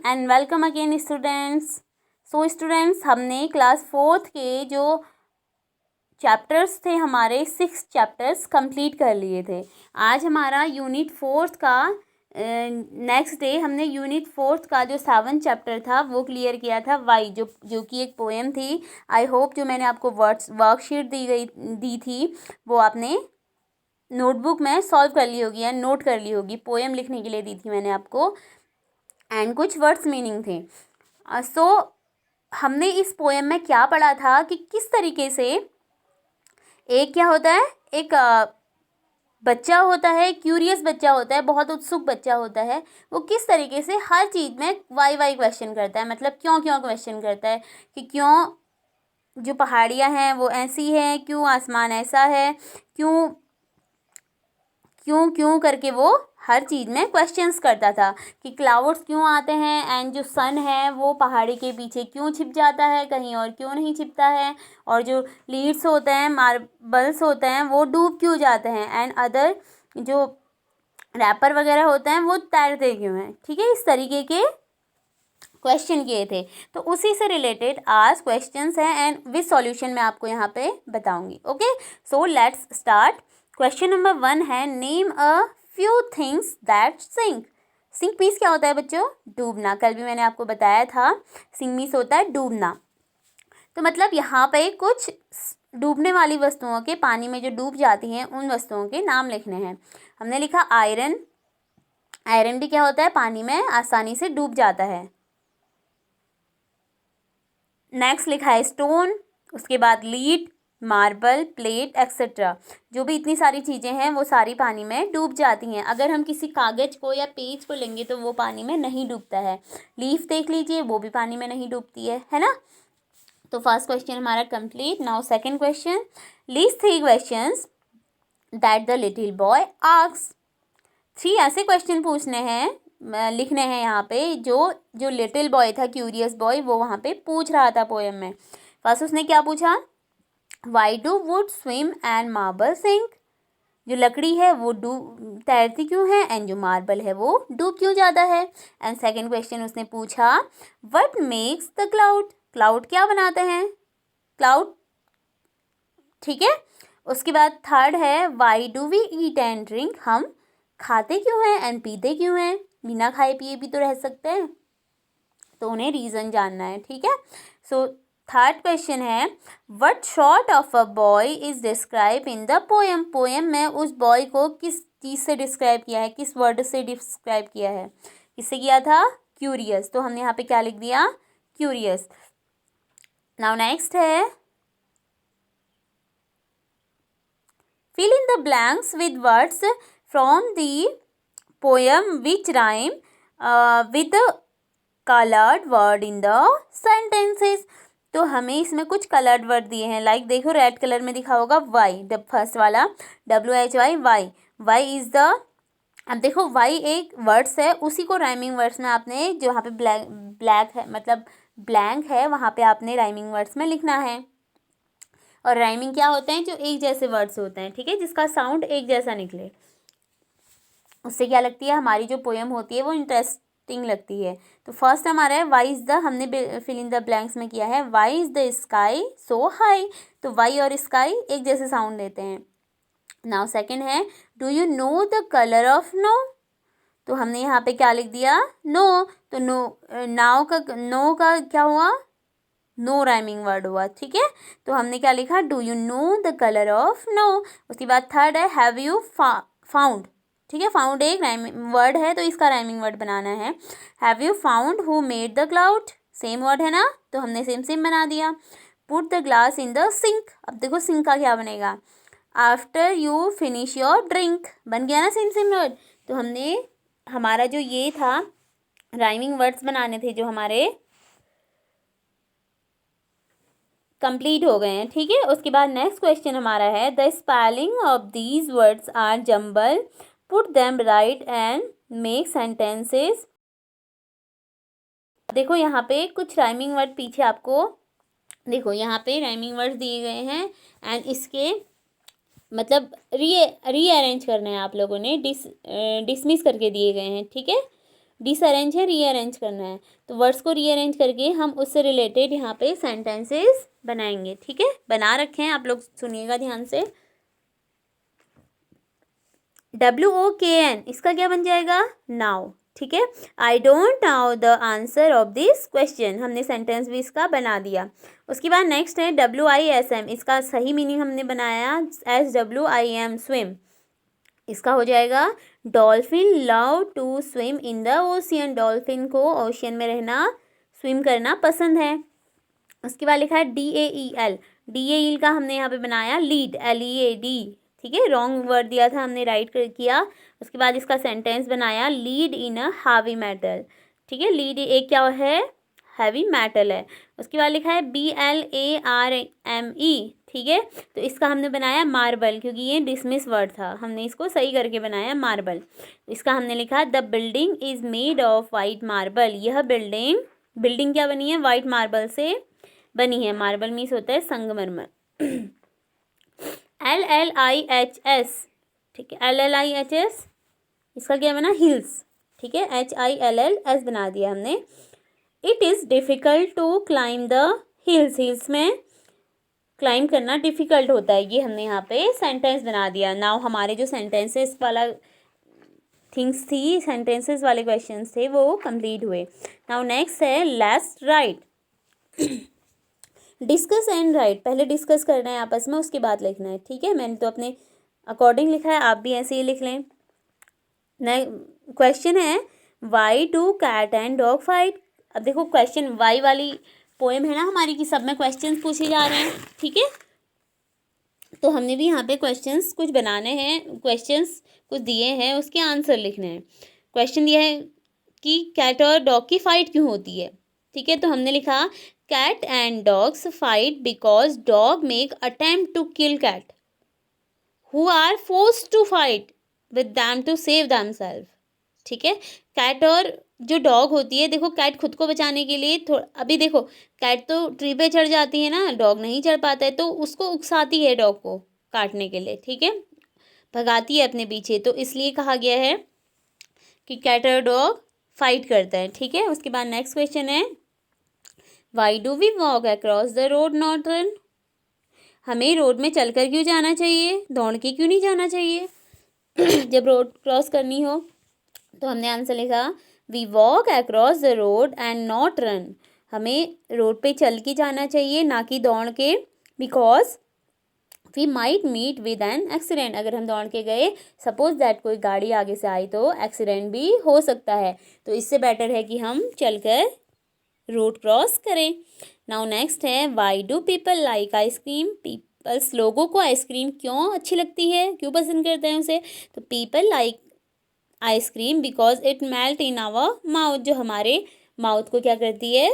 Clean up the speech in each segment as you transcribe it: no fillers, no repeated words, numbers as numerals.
And welcome again students. So students, हमने class 4th के जो चैप्टर्स थे हमारे 6 चैप्टर्स कंप्लीट कर लिए थे। आज हमारा यूनिट 4th का नेक्स्ट डे हमने यूनिट 4th का जो 7th चैप्टर था वो क्लियर किया था, वाई, जो कि एक पोएम थी। आई होप जो मैंने आपको वर्कशीट दी थी वो आपने नोटबुक में सॉल्व कर ली होगी या नोट कर ली होगी। पोएम लिखने के लिए दी थी मैंने आपको एंड कुछ वर्ड्स मीनिंग थे। सो हमने इस पोएम में क्या पढ़ा था कि किस तरीके से एक क्या होता है, एक बच्चा होता है, क्यूरियस बच्चा होता है, बहुत उत्सुक बच्चा होता है। वो किस तरीके से हर चीज़ में वाई क्वेश्चन करता है, मतलब क्यों क्वेश्चन करता है कि क्यों जो पहाड़ियाँ हैं वो ऐसी हैं, क्यों आसमान ऐसा है, क्यों क्यों क्यों करके वो हर चीज़ में क्वेश्चंस करता था कि क्लाउड्स क्यों आते हैं एंड जो सन है वो पहाड़ी के पीछे क्यों छिप जाता है, कहीं और क्यों नहीं छिपता है, और जो लीड्स होते हैं, मार्बल्स होते हैं, वो डूब क्यों जाते हैं एंड अदर जो रैपर वगैरह होते हैं वो तैरते क्यों हैं। ठीक है, इस तरीके के क्वेश्चन किए थे। तो उसी से रिलेटेड आज क्वेश्चंस हैं एंड विद सॉल्यूशन मैं आपको यहाँ पे बताऊंगी। Okay, so let's start. Question number 1 है, name a few things that sink. Sink means क्या होता है बच्चों? डूबना। कल भी मैंने आपको बताया था, सिंक मीन्स होता है डूबना। तो मतलब यहाँ पे कुछ डूबने वाली वस्तुओं के, पानी में जो डूब जाती हैं उन वस्तुओं के नाम लिखने हैं। हमने लिखा आयरन। आयरन भी क्या होता है? पानी में आसानी से डूब जाता है। नेक्स्ट लिखा है स्टोन, उसके बाद लीड, मार्बल, प्लेट एक्सेट्रा। जो भी इतनी सारी चीज़ें हैं वो सारी पानी में डूब जाती हैं। अगर हम किसी कागज़ को या पेज को लेंगे तो वो पानी में नहीं डूबता है। लीफ देख लीजिए, वो भी पानी में नहीं डूबती है ना। तो फर्स्ट क्वेश्चन हमारा complete. Now second question, list 3 questions that the little boy asks. 3 ऐसे क्वेश्चन पूछने हैं, लिखने हैं यहाँ पे जो लिटिल बॉय था, क्यूरियस बॉय, वो वहाँ पे पूछ रहा था पोएम में। फर्स्ट उसने क्या पूछा? Why do wood swim and marble sink. जो लकड़ी है वो तैरती क्यों है एंड जो मार्बल है वो डूब क्यों जाता है। एंड सेकंड क्वेश्चन उसने पूछा, what makes the cloud. Cloud क्या बनाते हैं? क्लाउड। ठीक है, उसके बाद थर्ड है, why do we eat and drink. हम खाते क्यों हैं एंड पीते क्यों हैं? बिना खाए पिए भी तो रह सकते हैं, तो उन्हें रीज़न जानना है। ठीक है, सो थर्ड क्वेश्चन है, what sort of a boy is describe in the poem. Poem में उस बॉय को किस चीज़ से डिस्क्राइब किया है, किस वर्ड से डिस्क्राइब किया है? किससे किया था? क्यूरियस। तो हमने यहाँ पे क्या लिख दिया? क्यूरियस। नाउ नेक्स्ट है, fill in the blanks with words from the poem which rhyme with the colored word in the sentences। तो हमें इसमें कुछ कलर्ड वर्ड दिए हैं, लाइक देखो रेड कलर में दिखा होगा वाई, फर्स्ट वाला WHY, why. Why is the, अब देखो वाई एक वर्ड्स है, उसी को राइमिंग वर्ड्स में आपने, जो यहाँ पे ब्लैक है मतलब ब्लैंक है, वहाँ पे आपने राइमिंग वर्ड्स में लिखना है। और राइमिंग क्या होते हैं? जो एक जैसे वर्ड्स होते हैं, ठीक है, जिसका साउंड एक जैसा निकले। उससे क्या लगती है, हमारी जो पोएम होती है वो इंटरेस्टिंग लगती है। तो फर्स्ट हमारा है वाई इज द, हमने फिल इन द ब्लैंक्स में किया है, why is the sky so high. तो वाई और स्काई एक जैसे साउंड देते हैं। नाउ सेकंड है, do you know the colour of no. तो हमने यहाँ पे क्या लिख दिया? नो। तो नो का क्या हुआ? नो राइमिंग वर्ड हुआ। ठीक है, तो हमने क्या लिखा? Do you know the colour of no. उसके बाद थर्ड है, हैव यू फाउंड। ठीक है, फाउंड एक राइमिंग वर्ड है तो इसका राइमिंग वर्ड बनाना है। Have you found who made the cloud. Same word है ना, तो हमने सेम बना दिया। Put the glass in the sink. अब देखो सिंक का क्या बनेगा? After you finish your drink. बन गया ना सेम वर्ड। तो हमने, हमारा जो ये था राइमिंग वर्ड्स बनाने थे जो हमारे, कंप्लीट हो गए हैं। ठीक है, उसके बाद नेक्स्ट क्वेश्चन हमारा है, the spelling of these words are jumbled, put them right and make sentences. देखो यहाँ पे कुछ राइमिंग वर्ड पीछे आपको, देखो यहाँ पे राइमिंग वर्ड्स दिए गए हैं एंड इसके मतलब रीअरेंज करना है आप लोगों ने, डिसमिस करके दिए गए हैं। ठीक है, डिसअरेंज है, रीअरेंज करना है। तो वर्ड्स को रीअरेंज करके हम उससे रिलेटेड यहाँ पे सेंटेंसेस बनाएंगे, ठीक है। बना रखे हैं, आप लोग सुनिएगा ध्यान से। WOKN इसका क्या बन जाएगा? नाउ, ठीक है। I don't now the answer of this question, हमने सेंटेंस भी इसका बना दिया। उसके बाद नेक्स्ट है WISM, इसका सही मीनिंग हमने बनाया SWIM स्विम, इसका हो जाएगा dolphin love to swim in the ocean, dolphin को ओशियन में रहना, स्विम करना पसंद है। उसके बाद लिखा है DAEL का हमने यहाँ पे बनाया लीड, LEAD, ठीक है। रॉन्ग वर्ड दिया था, हमने राइट किया। उसके बाद इसका सेंटेंस बनाया lead in a heavy metal, ठीक है। लीड एक क्या है? हैवी मेटल है। उसके बाद लिखा है BLARME, ठीक है। तो इसका हमने बनाया मार्बल, क्योंकि ये डिसमिस वर्ड था, हमने इसको सही करके बनाया मार्बल। इसका हमने लिखा the building is made of white marble, यह बिल्डिंग क्या बनी है? वाइट मार्बल से बनी है। मार्बल मीन्स होता है संगमरमर। LLIHS, ठीक है। LLIHS इसका क्या बना? हिल्स, ठीक है। HILLS बना दिया हमने। It is difficult to climb the hills, hills में क्लाइम करना डिफ़िकल्ट होता है, ये हमने यहाँ पे सेंटेंस बना दिया। नाउ हमारे जो सेंटेंसेस वाला थिंग्स थी, सेंटेंसेस वाले क्वेश्चंस थे, वो कंप्लीट हुए। नाउ नेक्स्ट है let's write, discuss and right. पहले डिस्कस करना है आपस में, उसके बाद लिखना है, ठीक है। मैंने तो अपने अकॉर्डिंग लिखा है, आप भी ऐसे ही लिख लें। क्वेश्चन है why do cat and dog fight. अब देखो क्वेश्चन, वाई वाली पोएम है ना हमारी, की सब में क्वेश्चंस पूछे जा रहे हैं, ठीक है। तो हमने भी यहाँ पे क्वेश्चंस कुछ बनाने हैं, क्वेश्चंस कुछ दिए हैं, उसके आंसर लिखने हैं। क्वेश्चन दिया है कि कैट और डॉग की फाइट क्यों होती है, ठीक है। तो हमने लिखा cat and dogs fight because dog make attempt to kill cat who are forced to fight with them to save themself, ठीक है। कैट और जो डॉग होती है, देखो कैट खुद को बचाने के लिए अभी देखो कैट तो ट्री पे चढ़ जाती है ना, डॉग नहीं चढ़ पाता है, तो उसको उकसाती है डॉग को काटने के लिए, ठीक है, भगाती है अपने पीछे। तो इसलिए कहा गया है कि कैट और डॉग फाइट करता है, ठीक है। उसके बाद नेक्स्ट क्वेश्चन है why do we walk across the road not run. हमें रोड में चलकर क्यों जाना चाहिए, दौड़ के क्यों नहीं जाना चाहिए जब रोड क्रॉस करनी हो। तो हमने आंसर लिखा we walk across the road and not run, हमें रोड पे चल के जाना चाहिए, ना कि दौड़ के। Because we might meet with an accident, अगर हम दौड़ के गए, सपोज दैट कोई गाड़ी आगे से आई तो एक्सीडेंट भी हो सकता है। तो इससे बेटर है कि हम चलकर रोड क्रॉस करें। नाउ नेक्स्ट है why do people like ice cream. Peoples, लोगों को आइसक्रीम क्यों अच्छी लगती है, क्यों पसंद करते हैं उसे। तो people like ice cream because it melt in our mouth, जो हमारे माउथ को क्या करती है,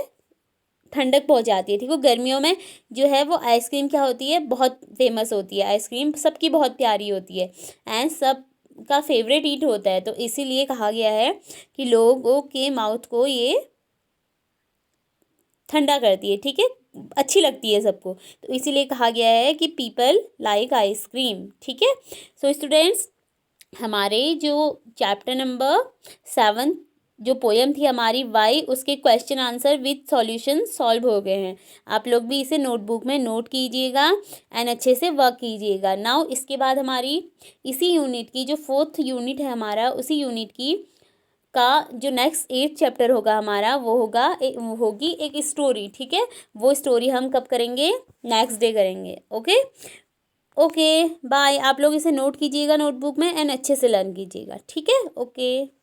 ठंडक पहुंचाती है, ठीक है। गर्मियों में जो है वो आइसक्रीम क्या होती है, बहुत फेमस होती है। आइसक्रीम सबकी बहुत प्यारी होती है एंड सब का फेवरेट ईट होता है। तो इसीलिए कहा गया है कि लोगों के माउथ को ये ठंडा करती है, ठीक है, अच्छी लगती है सबको। तो इसीलिए कहा गया है कि पीपल लाइक आइसक्रीम, ठीक है। सो स्टूडेंट्स, हमारे जो चैप्टर नंबर 7 जो पोएम थी हमारी वाई, उसके question answer with solution solve हो गए हैं। आप लोग भी इसे नोटबुक में नोट कीजिएगा एंड अच्छे से वर्क कीजिएगा। नाउ इसके बाद हमारी इसी यूनिट की जो 4th यूनिट है हमारा, उसी यूनिट की का जो नेक्स्ट 8th चैप्टर होगा हमारा, वो होगी एक स्टोरी, ठीक है। वो स्टोरी हम कब करेंगे, नेक्स्ट डे करेंगे। Okay bye. आप लोग इसे नोट कीजिएगा नोटबुक में एंड अच्छे से लर्न कीजिएगा, ठीक है। ओके।